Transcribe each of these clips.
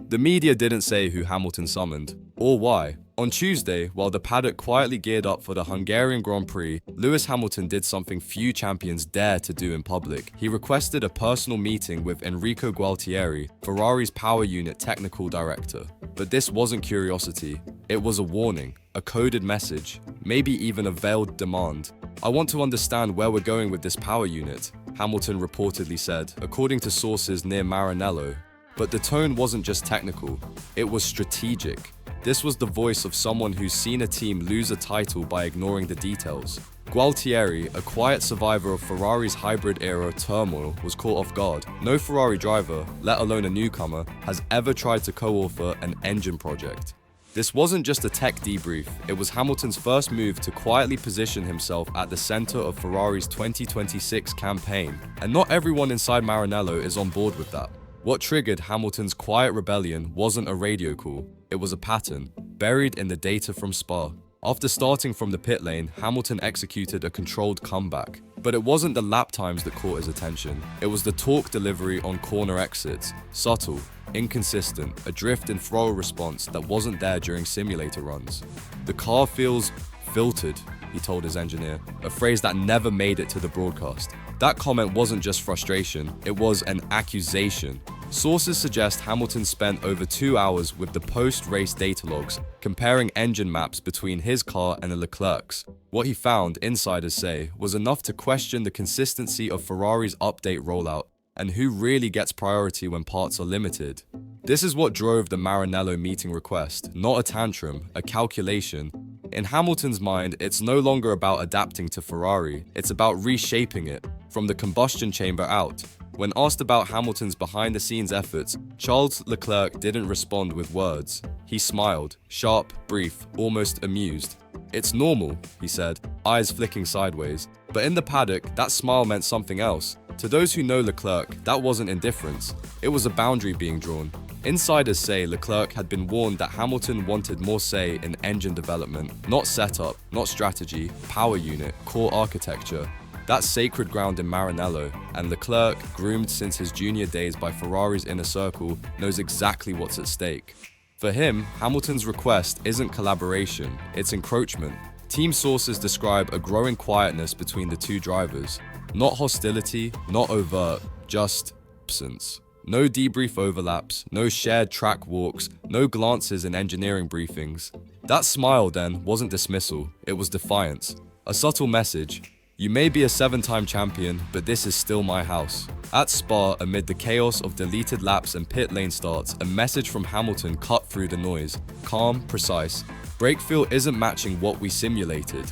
The media didn't say who Hamilton summoned, or why. On Tuesday, while the paddock quietly geared up for the Hungarian Grand Prix, Lewis Hamilton did something few champions dare to do in public. He requested a personal meeting with Enrico Gualtieri, Ferrari's power unit technical director. But this wasn't curiosity, it was a warning, a coded message, maybe even a veiled demand. "I want to understand where we're going with this power unit," Hamilton reportedly said, according to sources near Maranello. But the tone wasn't just technical, it was strategic. This was the voice of someone who's seen a team lose a title by ignoring the details. Gualtieri, a quiet survivor of Ferrari's hybrid-era turmoil, was caught off guard. No Ferrari driver, let alone a newcomer, has ever tried to co-author an engine project. This wasn't just a tech debrief, it was Hamilton's first move to quietly position himself at the center of Ferrari's 2026 campaign. And not everyone inside Maranello is on board with that. What triggered Hamilton's quiet rebellion wasn't a radio call, it was a pattern, buried in the data from Spa. After starting from the pit lane, Hamilton executed a controlled comeback. But it wasn't the lap times that caught his attention, it was the torque delivery on corner exits. Subtle, inconsistent, a drift in throttle response that wasn't there during simulator runs. "The car feels filtered," he told his engineer, a phrase that never made it to the broadcast. That comment wasn't just frustration, it was an accusation. Sources suggest Hamilton spent over 2 hours with the post-race data logs, comparing engine maps between his car and the Leclerc's. What he found, insiders say, was enough to question the consistency of Ferrari's update rollout and who really gets priority when parts are limited. This is what drove the Maranello meeting request, not a tantrum, a calculation. In Hamilton's mind, it's no longer about adapting to Ferrari, it's about reshaping it, from the combustion chamber out. When asked about Hamilton's behind-the-scenes efforts, Charles Leclerc didn't respond with words. He smiled, sharp, brief, almost amused. "It's normal," he said, eyes flicking sideways. But in the paddock, that smile meant something else. To those who know Leclerc, that wasn't indifference. It was a boundary being drawn. Insiders say Leclerc had been warned that Hamilton wanted more say in engine development, not setup, not strategy, power unit, core architecture. That's sacred ground in Maranello, and Leclerc, groomed since his junior days by Ferrari's inner circle, knows exactly what's at stake. For him, Hamilton's request isn't collaboration, it's encroachment. Team sources describe a growing quietness between the two drivers. Not hostility, not overt, just absence. No debrief overlaps, no shared track walks, no glances in engineering briefings. That smile then wasn't dismissal, it was defiance. A subtle message. "You may be a 7-time champion, but this is still my house." At Spa, amid the chaos of deleted laps and pit lane starts, a message from Hamilton cut through the noise. Calm, precise. "Brake feel isn't matching what we simulated."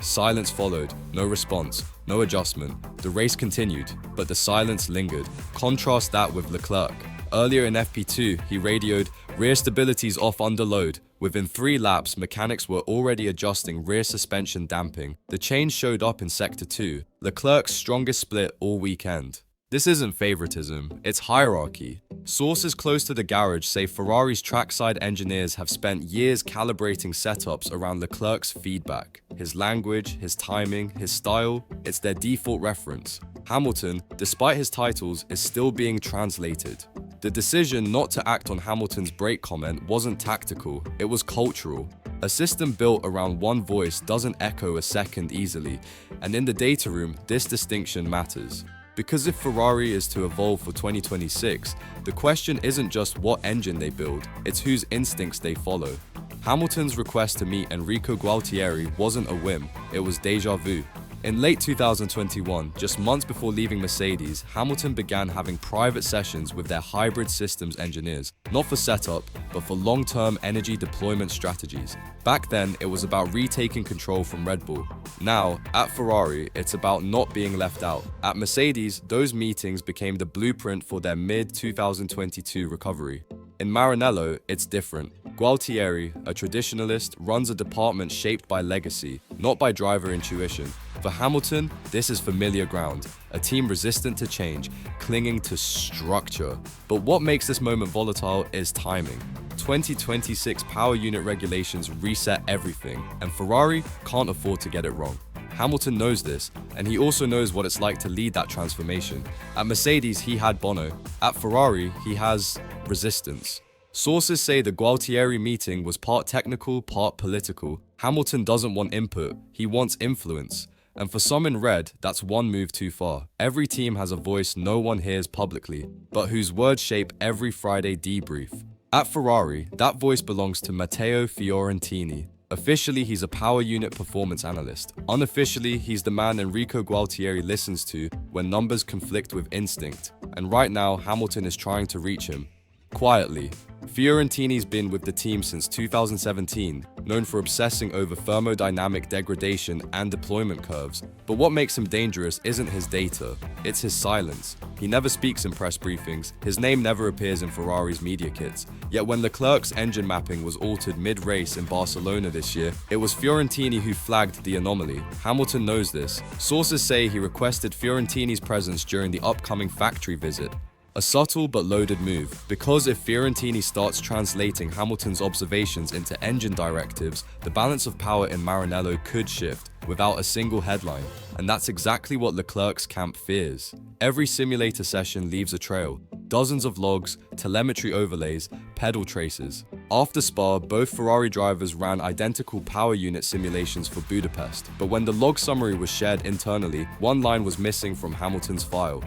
Silence followed, no response, no adjustment. The race continued, but the silence lingered. Contrast that with Leclerc. Earlier in FP2, he radioed, "Rear stability's off under load." Within 3 laps, mechanics were already adjusting rear suspension damping. The change showed up in Sector 2, Leclerc's strongest split all weekend. This isn't favoritism, it's hierarchy. Sources close to the garage say Ferrari's trackside engineers have spent years calibrating setups around Leclerc's feedback. His language, his timing, his style, it's their default reference. Hamilton, despite his titles, is still being translated. The decision not to act on Hamilton's brake comment wasn't tactical, it was cultural. A system built around one voice doesn't echo a second easily, and in the data room, this distinction matters. Because if Ferrari is to evolve for 2026, the question isn't just what engine they build, it's whose instincts they follow. Hamilton's request to meet Enrico Gualtieri wasn't a whim, it was déjà vu. In late 2021, just months before leaving Mercedes, Hamilton began having private sessions with their hybrid systems engineers, not for setup, but for long-term energy deployment strategies. Back then, it was about retaking control from Red Bull. Now, at Ferrari, it's about not being left out. At Mercedes, those meetings became the blueprint for their mid-2022 recovery. In Maranello, it's different. Gualtieri, a traditionalist, runs a department shaped by legacy, not by driver intuition. For Hamilton, this is familiar ground, a team resistant to change, clinging to structure. But what makes this moment volatile is timing. 2026 power unit regulations reset everything, and Ferrari can't afford to get it wrong. Hamilton knows this, and he also knows what it's like to lead that transformation. At Mercedes, he had Bono. At Ferrari, he has resistance. Sources say the Gualtieri meeting was part technical, part political. Hamilton doesn't want input, he wants influence. And for some in red, that's one move too far. Every team has a voice no one hears publicly, but whose words shape every Friday debrief. At Ferrari, that voice belongs to Matteo Fiorentini. Officially, he's a power unit performance analyst. Unofficially, he's the man Enrico Gualtieri listens to when numbers conflict with instinct. And right now, Hamilton is trying to reach him. Quietly. Fiorentini's been with the team since 2017, known for obsessing over thermodynamic degradation and deployment curves. But what makes him dangerous isn't his data, it's his silence. He never speaks in press briefings, his name never appears in Ferrari's media kits. Yet when Leclerc's engine mapping was altered mid-race in Barcelona this year, it was Fiorentini who flagged the anomaly. Hamilton knows this. Sources say he requested Fiorentini's presence during the upcoming factory visit. A subtle but loaded move, because if Fiorentini starts translating Hamilton's observations into engine directives, the balance of power in Maranello could shift without a single headline, and that's exactly what Leclerc's camp fears. Every simulator session leaves a trail, dozens of logs, telemetry overlays, pedal traces. After Spa, both Ferrari drivers ran identical power unit simulations for Budapest, but when the log summary was shared internally, one line was missing from Hamilton's file.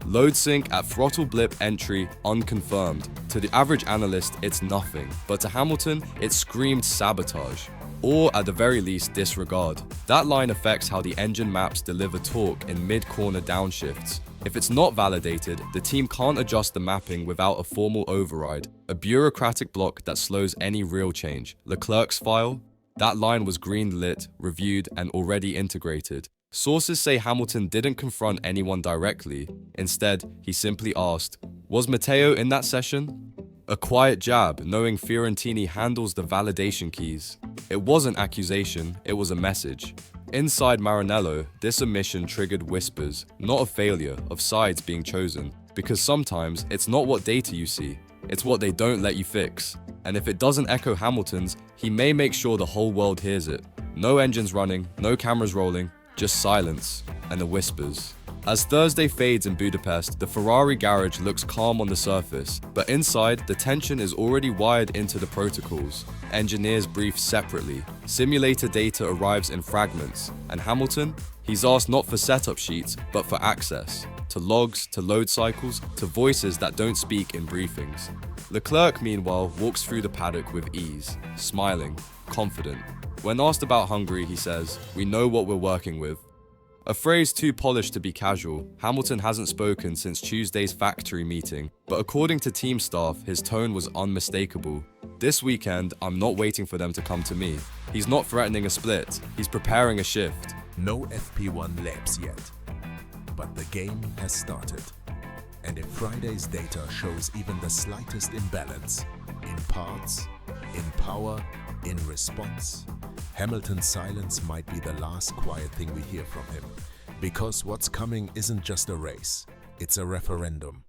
Load sync at throttle blip entry unconfirmed. To the average analyst, it's nothing, but to Hamilton, it screamed sabotage, or at the very least disregard. That line affects how the engine maps deliver torque in mid-corner downshifts. If it's not validated, the team can't adjust the mapping without a formal override, a bureaucratic block that slows any real change. Leclerc's file? That line was green-lit, reviewed, and already integrated. Sources say Hamilton didn't confront anyone directly. Instead, he simply asked, "Was Matteo in that session?" A quiet jab, knowing Fiorentini handles the validation keys. It wasn't accusation, it was a message. Inside Maranello, this omission triggered whispers, not a failure, of sides being chosen. Because sometimes, it's not what data you see, it's what they don't let you fix. And if it doesn't echo Hamilton's, he may make sure the whole world hears it. No engines running, no cameras rolling, just silence and the whispers. As Thursday fades in Budapest, the Ferrari garage looks calm on the surface, but inside, the tension is already wired into the protocols. Engineers brief separately. Simulator data arrives in fragments, and Hamilton? He's asked not for setup sheets, but for access. To logs, to load cycles, to voices that don't speak in briefings. Leclerc, meanwhile, walks through the paddock with ease, smiling, confident. When asked about Hungary, he says, "We know what we're working with." A phrase too polished to be casual. Hamilton hasn't spoken since Tuesday's factory meeting, but according to team staff, his tone was unmistakable. "This weekend, I'm not waiting for them to come to me." He's not threatening a split, he's preparing a shift. No FP1 laps yet, but the game has started. And if Friday's data shows even the slightest imbalance, in parts, in power, in response, Hamilton's silence might be the last quiet thing we hear from him. Because what's coming isn't just a race, it's a referendum.